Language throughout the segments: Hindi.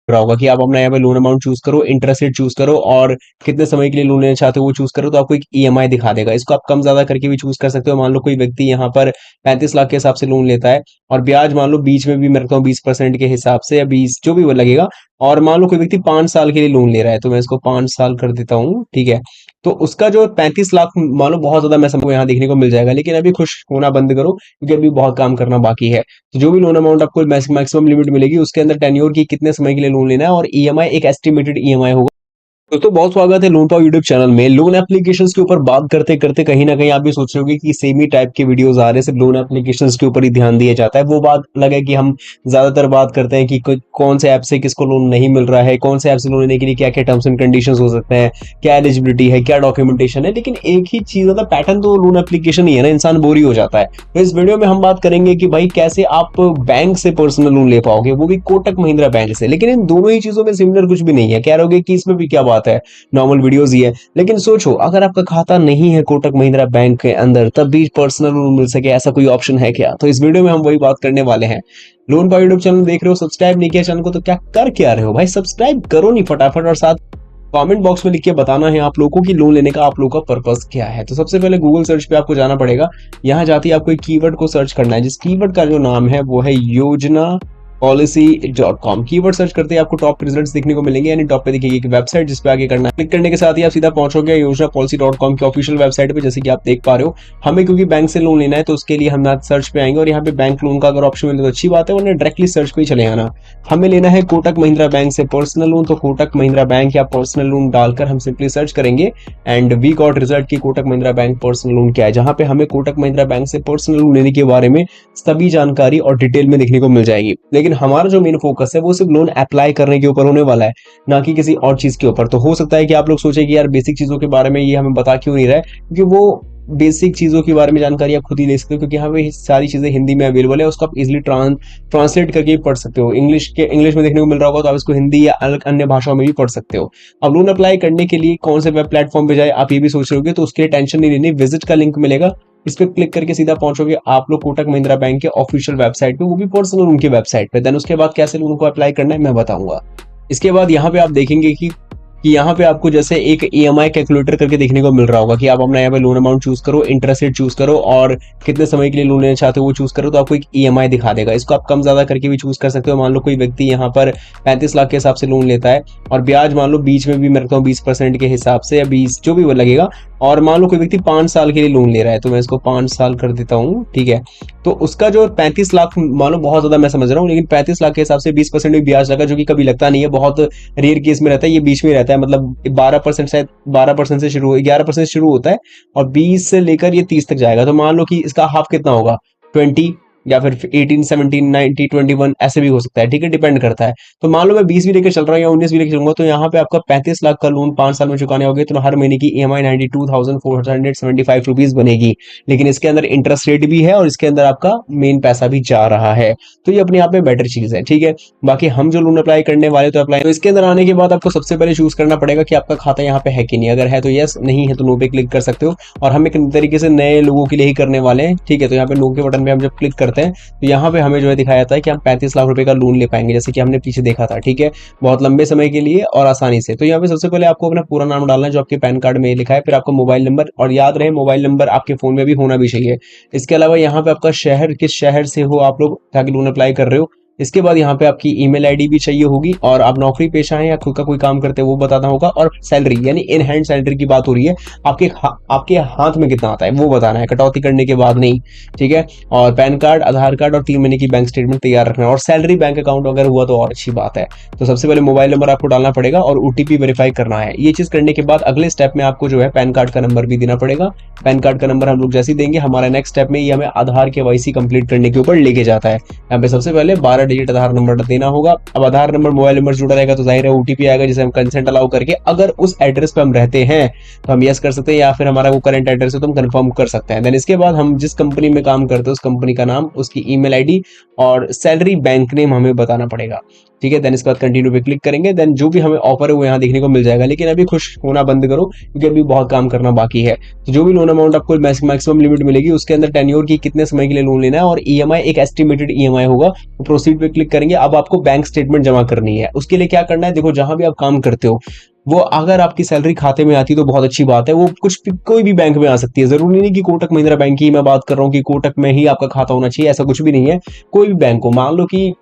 रहा होगा कि आप अपना यहाँ पे लोन अमाउंट चूज करो, इंटरेस्ट रेट चूज करो और कितने समय के लिए लोन लेना चाहते हो वो चूज करो, तो आपको एक ईएमआई दिखा देगा। इसको आप कम ज्यादा करके भी चूज कर सकते हो। मान लो कोई व्यक्ति यहाँ पर 35 लाख के हिसाब से लोन लेता है और ब्याज मान लो बीच में भी मैं रखता हूँ 20% के हिसाब से, या 20 जो भी वो लगेगा। और मान लो कोई व्यक्ति 5 साल के लिए लोन ले रहा है, तो मैं इसको 5 साल कर देता हूँ, ठीक है। तो उसका जो 35 लाख मान लो बहुत ज्यादा मैं समझ यहाँ देखने को मिल जाएगा, लेकिन अभी खुश होना बंद करो क्योंकि अभी बहुत काम करना बाकी है। तो जो भी लोन अमाउंट आपको मैक्सिमम लिमिट मिलेगी उसके अंदर टेन्योर की कितने समय के लिए लोन लेना है और ईएमआई एक एस्टिमेटेड ईएमआई होगा। दोस्तों बहुत स्वागत है लोन पाओ यूट्यूब चैनल में। लोन एप्लीकेशंस के ऊपर बात करते करते कहीं ना कहीं आप भी सोच रहे होगे कि सेम ही टाइप के वीडियोस आ रहे हैं, सिर्फ लोन एप्लीकेशंस के ऊपर ही ध्यान दिया जाता है। वो बात अलग है कि हम ज्यादातर बात करते हैं कि कौन से ऐप से किसको लोन नहीं मिल रहा है, कौन से ऐप से लोन लेने के लिए क्या क्या टर्म्स एंड कंडीशंस हो सकते हैं, क्या एलिजिबिलिटी है, क्या डॉक्यूमेंटेशन है। लेकिन एक ही चीज मतलब पैटर्न तो लोन एप्लीकेशन ही है ना, इंसान बोर ही हो जाता है। तो इस वीडियो में हम बात करेंगे कि भाई कैसे आप बैंक से पर्सनल लोन ले पाओगे, वो भी कोटक महिंद्रा बैंक से। लेकिन इन दोनों ही चीजों में सिमिलर कुछ भी नहीं है। कह रहोगे कि इसमें भी क्या बात है, नॉर्मल वीडियोस ही है। लेकिन सोचो अगर आपका खाता नहीं है कोटक महिंद्रा बैंक के अंदर तब भी पर्सनल लोन मिल सके, ऐसा कोई ऑप्शन है क्या? तो इस वीडियो में हम वही बात करने वाले हैं। लोन पाओ यूट्यूब चैनल देख रहे हो, सब्सक्राइब नहीं किया चैनल को तो क्या कर क्या रहे हो भाई, सब्सक्राइब करो नहीं फटाफट। और साथ कमेंट बॉक्स में लिख के बताना है आप लोगों को कि लोन लेने का आप लोगों का पर्पस क्या है। तो सबसे पहले गूगल सर्च पे आपको जाना पड़ेगा। यहाँ जाते ही आपको एक कीवर्ड को सर्च करना है, जिस कीवर्ड का जो नाम है वो है योजना policy.com। कीवर्ड सर्च करते ही आपको टॉप रिजल्ट्स देखने को मिलेंगे, यानी टॉप पे दिखेगी एक वेबसाइट जिस पे आगे करना है। क्लिक करने के साथ ही आप सीधा पहुंचोगे योजना policy.com की ऑफिशियल वेबसाइट पे। जैसे कि आप देख पा रहे हो, हमें क्योंकि बैंक से लोन लेना है तो उसके लिए हम सर्च पे आएंगे और यहाँ पे बैंक लोन का अगर ऑप्शन मिले तो अच्छी बात है, वरना डायरेक्टली सर्च पे ही चले आना। हमें लेना है कोटक महिंद्रा बैंक से पर्सनल लोन, तो कोटक महिंद्रा बैंक या पर्सनल लोन डालकर हम सिंपली सर्च करेंगे एंड वी गॉट रिजल्ट की Kotak Mahindra bank personal loan क्या है, जहां पे हमें कोटक महिंद्रा बैंक से पर्सनल लोन लेने के बारे में सभी जानकारी और डिटेल में देखने को मिल जाएगी। लेकिन हमारा जो मेन फोकस है वो सिर्फ लोन अप्लाई करने के ऊपर होने वाला है, ना कि किसी और चीज के ऊपर। तो हो सकता है कि आप लोग सोचे कि यार बेसिक चीजों के बारे में ये हमें बता क्यों नहीं रहा है, क्योंकि वो बेसिक चीजों के बारे में जानकारी आप खुद ही ले सकते हो, क्योंकि यहाँ पे सारी चीजें हिंदी में अवेलेबल है। उसको आप इजिली ट्रांसलेट करके पढ़ सकते हो। इंग्लिश में देखने को मिल रहा होगा तो आप इसको हिंदी या अलग अन्य भाषाओं में भी पढ़ सकते हो। अब लोन अप्लाई करने के लिए कौन से वेब प्लेटफॉर्म पे जाए आप ये भी सोच रहे होगे, तो उसके लिए टेंशन नहीं लेनी। विजिट का लिंक मिलेगा, इस पे क्लिक करके सीधा पहुंचोगे आप लोग कोटक महिंद्रा बैंक के ऑफिशियल वेबसाइट पे, वो भी पर्सनल लोन की वेबसाइट पे। देन उसके बाद कैसे लोन को अप्लाई करना है मैं बताऊंगा। इसके बाद यहाँ पे आप देखेंगे कि यहाँ पे आपको जैसे एक ईएमआई कैलकुलेटर करके देखने को मिल रहा होगा कि आप अपना यहाँ पे लोन अमाउंट चूज करो, इंटरेस्ट रेट चूज करो और कितने समय के लिए लोन लेना चाहते हो वो चूज करो, तो आपको एक ईएमआई दिखा देगा। इसको आप कम ज्यादा करके भी चूज कर सकते हो। मान लो कोई व्यक्ति यहाँ पर 35 लाख के हिसाब से लोन लेता है और ब्याज मान लो बीच में भी मैं रखता हूँ 20% के हिसाब से, या 20 जो भी वो लगेगा। और मान लो कोई व्यक्ति 5 साल के लिए लोन ले रहा है, तो मैं इसको 5 साल कर देता हूँ, ठीक है। तो उसका जो 35 लाख मान लो बहुत ज्यादा मैं समझ रहा हूँ, लेकिन 35 लाख के हिसाब से 20% भी ब्याज लगा, जो कि कभी लगता नहीं है, बहुत रेयर केस में रहता है, ये बीच में रहता है। मतलब 12% शायद 12% से शुरू 11% से शुरू होता है और 20 से लेकर ये 30 तक जाएगा। तो मान लो कि इसका हाफ कितना होगा, 20 या फिर 18, 17, 19, 21 ऐसे भी हो सकता है, ठीक है, डिपेंड करता है। तो मान लो मैं 20 भी लेकर चल रहा हूँ या 19 भी लेकर चलूंगा, तो यहाँ पे आपका 35 लाख का लोन 5 साल में चुकाने होगे, तो हर महीने की ईएमआई 92,475 रुपीज बनेगी। लेकिन इसके अंदर इंटरेस्ट रेट भी है और इसके अंदर आपका मेन पैसा भी जा रहा है, तो ये अपने आप में बेटर चीज है, ठीक है। बाकी हम जो लोन अप्लाई करने वाले तो अप्लाई, तो इसके अंदर आने के बाद आपको सबसे पहले चूज करना पड़ेगा कि आपका खाता यहाँ पे है कि नहीं। अगर है तो यस, नहीं है तो नो पे क्लिक कर सकते हो। और हम एक तरीके से नए लोगों के लिए ही करने वाले हैं, ठीक है। तो यहाँ पे नो के बटन पे हम जब क्लिक करते हैं तो यहाँ पे हमें जो है दिखाया जाता है कि हम 35 लाख रुपए का लोन ले पाएंगे, जैसे कि हमने पीछे देखा था, ठीक है, बहुत लंबे समय के लिए और आसानी से। तो यहाँ पे सबसे पहले आपको अपना पूरा नाम डालना है जो आपके पैन कार्ड में लिखा है, फिर आपका मोबाइल नंबर, और याद रहे मोबाइल नंबर आपके फोन में भी होना भी चाहिए। इसके अलावा यहाँ पे आपका शहर, किस शहर से हो आप लोग ताकि लोन अप्लाई कर रहे हो। इसके बाद यहाँ पे आपकी ईमेल आईडी भी चाहिए होगी, और आप नौकरी पेशा है या खुद का कोई काम करते हैं वो बताना होगा, और सैलरी यानी इन हैंड सैलरी की बात हो रही है, आपके हाथ में कितना आता है वो बताना है, कटौती करने के बाद नहीं, ठीक है। और पैन कार्ड, आधार कार्ड और 3 महीने की बैंक स्टेटमेंट तैयार रखना है, और सैलरी बैंक अकाउंट अगर हुआ तो और अच्छी बात है। तो सबसे पहले मोबाइल नंबर आपको डालना पड़ेगा और ओटीपी वेरीफाई करना है। ये चीज करने के बाद अगले स्टेप में आपको जो है पैन कार्ड का नंबर भी देना पड़ेगा। पैन कार्ड का नंबर हम लोग जैसे ही देंगे, हमारा नेक्स्ट स्टेप में ये हमें आधार केवाईसी कंप्लीट करने के ऊपर लेके जाता है। यहाँ पे सबसे पहले 12 डिजिट आधार नंबर देना होगा। अब आधार नंबर मोबाइल नंबर जुड़ा रहेगा तो जाहिर है ओटीपी आएगा, जिसे हम कंसेंट अलाउ करके अगर उस एड्रेस पे हम रहते हैं तो हम यस कर सकते हैं, या फिर हमारा वो करंट एड्रेस है तो हम कंफर्म कर सकते हैं। देन इसके बाद हम जिस कंपनी में काम करते हैं उस कंपनी का नाम, उसकी ईमेल आईडी और सैलरी बैंक नेम हमें बताना पड़ेगा। ठीक है। देन इसके बाद कंटिन्यू पे क्लिक करेंगे, देन जो भी हमें ऑफर है वो यहाँ देखने को मिल जाएगा। लेकिन अभी खुश होना बंद करो, क्योंकि अभी बहुत काम करना बाकी है। तो जो भी लोन अमाउंट आपको मैक्सिमम लिमिट मिलेगी उसके अंदर टेन्योर की कितने समय के लिए लोन लेना है और ईएमआई एक एस्टिमेटेड ईएमआई होगा। तो प्रोसीड पे क्लिक करेंगे। अब आपको बैंक स्टेटमेंट जमा करनी है। उसके लिए क्या करना है, देखो जहां भी आप काम करते हो वो अगर आपकी सैलरी खाते में आती है तो बहुत अच्छी बात है। वो कुछ भी कोई भी बैंक में आ सकती है, जरूरी नहीं कि कोटक महिंद्रा बैंक की मैं बात कर रहा हूँ कि कोटक में ही आपका खाता होना चाहिए, ऐसा कुछ भी नहीं है। कोई भी बैंक हो, मान लो कि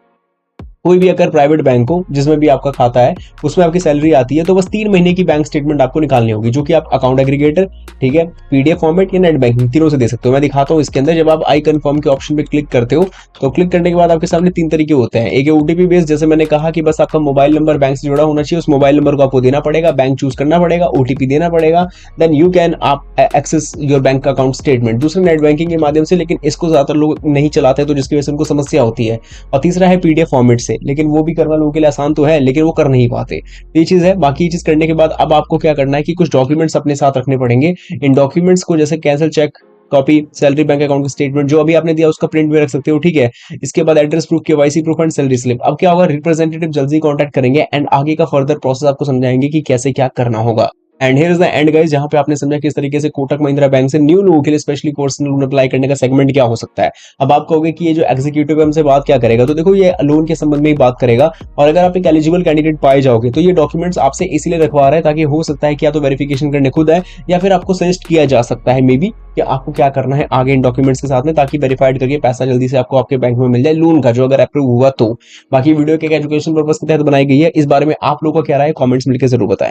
कोई भी अगर प्राइवेट बैंक हो जिसमें भी आपका खाता है उसमें आपकी सैलरी आती है, तो बस 3 महीने की बैंक स्टेटमेंट आपको निकालनी होगी, जो कि आप अकाउंट एग्रीगेटर, ठीक है, पीडीएफ फॉर्मेट या नेट बैंकिंग तीनों से दे सकते हो। मैं दिखाता हूँ इसके अंदर। जब आप आई कंफर्म के ऑप्शन पे क्लिक करते हो तो क्लिक करने के बाद आपके सामने 3 तरीके होते हैं। एक ओटीपी बेस्ड, जैसे मैंने कहा कि बस आपका मोबाइल नंबर बैंक से जुड़ा होना चाहिए, उस मोबाइल नंबर को आपको देना पड़ेगा, बैंक चूज करना पड़ेगा, ओटीपी देना पड़ेगा, देन यू कैन आप access your bank account statement. दूसरे नेट बैंकिंग के माध्यम से, लेकिन इसको ज्यादातर लोग नहीं चलाते तो जिसकी वजह से उनको समस्या होती है। और तीसरा है पीडीएफ फॉर्मेट से, लेकिन वो भी करना लोगों के लिए आसान तो है लेकिन वो कर नहीं पाते। ये चीज है। बाकी ये चीज करने के बाद अब आपको क्या करना है कि कुछ डॉक्यूमेंट्स अपने साथ रखने पड़ेंगे। इन डॉक्यूमेंट्स को जैसे cancel cheque copy, salary, bank account statement जो अभी आपने दिया उसका प्रिंट भी रख सकते हो, ठीक है। इसके बाद address proof, KYC proof and salary slip. अब क्या होगा, रिप्रेजेंटेटिव जल्दी कांटेक्ट करेंगे एंड आगे का फर्दर प्रोसेस आपको समझाएंगे कि कैसे क्या करना होगा। And here is the end guys, जहां पे आपने समझा किस तरीके से कोटक महिंद्रा बैंक से न्यू लोगों के लिए स्पेशली पर्सनल लोन अप्लाई करने का सेगमेंट क्या हो सकता है। अब आप कहोगे कि ये जो एग्जीक्यूटिव है हमसे बात क्या करेगा, तो देखो ये लोन के संबंध में ही बात करेगा। और अगर आप एक एलिजिबल कैंडिडेट पाए जाओगे तो ये डॉक्यूमेंट्स आपसे इसलिए रखवा रहा है ताकि हो सकता है कि या तो वेरिफिकेशन करने खुद है या फिर आपको सजेस्ट किया जा सकता है मे बी कि आपको क्या करना है आगे इन डॉक्यूमेंट्स के साथ में, ताकि वेरीफाइड करके पैसा जल्दी से आपको आपके बैंक में मिल जाए लोन का, जो अगर अप्रूव हुआ तो। बाकी वीडियो के एजुकेशन पर्पस के तहत बनाई गई है। इस बारे में आप लोगों को क्या राय है, कमेंट्स मिलकर जरूर बताएं।